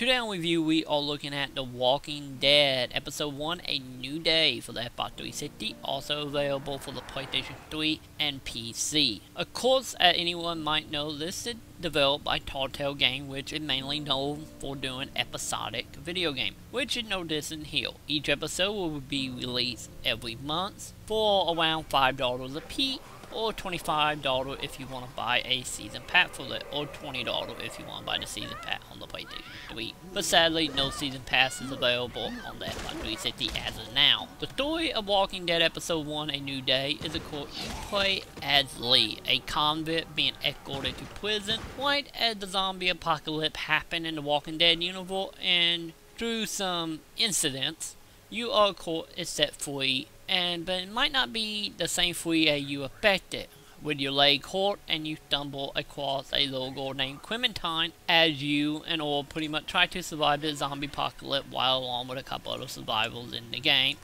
Today on review, we are looking at The Walking Dead, Episode 1, A New Day for the Xbox 360, also available for the PlayStation 3 and PC. Of course, as anyone might know, this is developed by Telltale Games, which is mainly known for doing episodic video games, which is no different here. Each episode will be released every month for around $5 a piece, or $25 if you want to buy a season pass for it, or $20 if you want to buy the season pass on the PlayStation 3. But sadly, no season pass is available on the Xbox 360 as of now. The story of Walking Dead Episode 1, A New Day, is of course you play as Lee, a convict being escorted to prison right as the zombie apocalypse happened in the Walking Dead universe, and through some incidents, you are of course set free. But it might not be the same free as you expected. With your leg caught and you stumble across a little girl named Clementine as you and all pretty much try to survive the zombie apocalypse while along with a couple other survivors in the game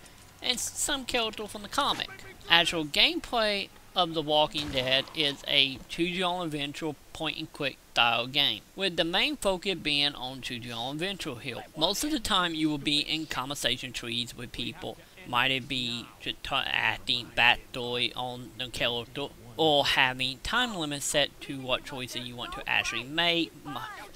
and some characters from the comic. Actual gameplay of The Walking Dead is a choose your own adventure point and click style game, with the main focus being on choose your own adventure here. Most of the time you will be in conversation trees with people. Might it be just acting backstory on the character, or having time limits set to what choices you want to actually make.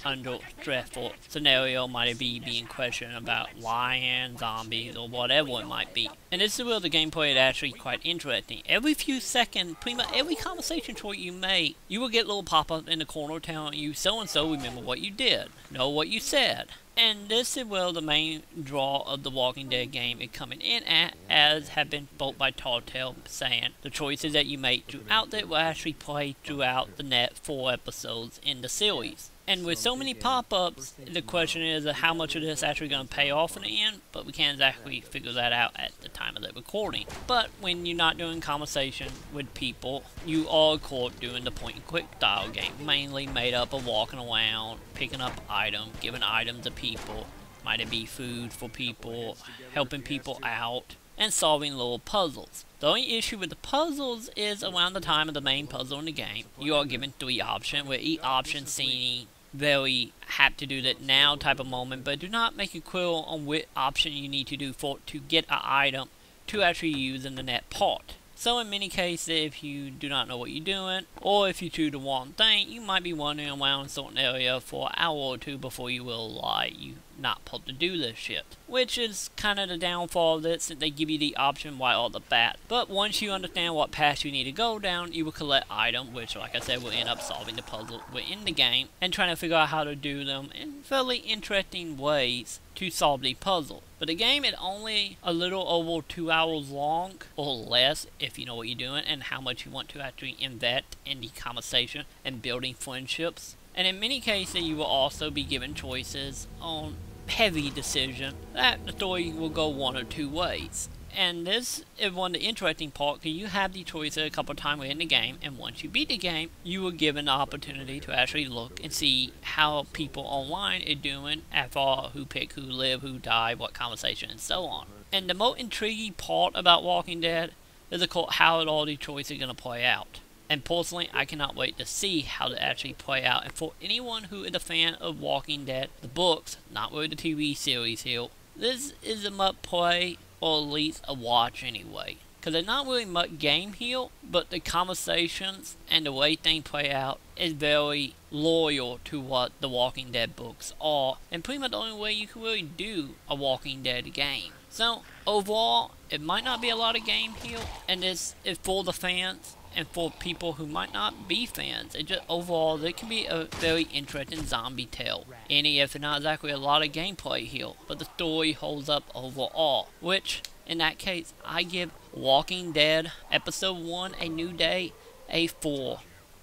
Under stressful scenario, might it be being questioned about lions, zombies, or whatever it might be. And this is where the gameplay is actually quite interesting. Every few seconds, pretty much every conversation choice you make, you will get little pop-up in the corner telling you so-and-so remember what you did, know what you said. And this is where the main draw of the Walking Dead game is coming in at, as have been spoke by Telltale, saying the choices that you make throughout it will actually play throughout the next 4 episodes in the series. And with so many pop-ups, the question is how much of this is actually going to pay off in the end, but we can't exactly figure that out at the time of the recording. But when you're not doing conversation with people, you are caught doing the point-and-click style game, mainly made up of walking around, picking up items, giving items to people, might it be food for people, helping people out, and solving little puzzles. The only issue with the puzzles is around the time of the main puzzle in the game, you are given 3 options, with each option seeming very have to do that now type of moment, but do not make it clear on which option you need to do for to get an item to actually use in the net part. So in many cases, if you do not know what you're doing, or if you choose the wrong thing, you might be wandering around a certain area for an hour or two before you realize you're not supposed to do this shit. Which is kind of the downfall of this, that they give you the option right off the bat. But once you understand what path you need to go down, you will collect items, which like I said will end up solving the puzzle within the game, and trying to figure out how to do them in fairly interesting ways to solve the puzzle. But the game is only a little over 2 hours long, or less if you know what you're doing and how much you want to actually invest in the conversation and building friendships. And in many cases you will also be given choices on heavy decisions that the story will go one or 2 ways. And this is one of the interesting parts, because you have the choice a couple of times within the game, and once you beat the game, you will given the opportunity to actually look and see how people online are doing as far as who pick, who live, who die, what conversation, and so on. And the most intriguing part about Walking Dead is of course how all these choices are going to play out. And personally, I cannot wait to see how they actually play out. And for anyone who is a fan of Walking Dead, the books, not really the TV series here, this is a must play, or at least a watch anyway. Because there's not really much game here, but the conversations and the way things play out is very loyal to what the Walking Dead books are, and pretty much the only way you can really do a Walking Dead game. So overall, it might not be a lot of game here, and this is for the fans and for people who might not be fans. It just overall, it can be a very interesting zombie tale. Any if not exactly a lot of gameplay here, but the story holds up overall, which in that case I give Walking Dead Episode 1, A New Day a 4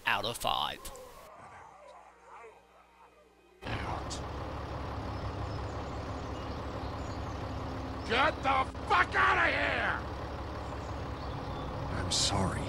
out of 5. Get the fuck out of here! I'm sorry.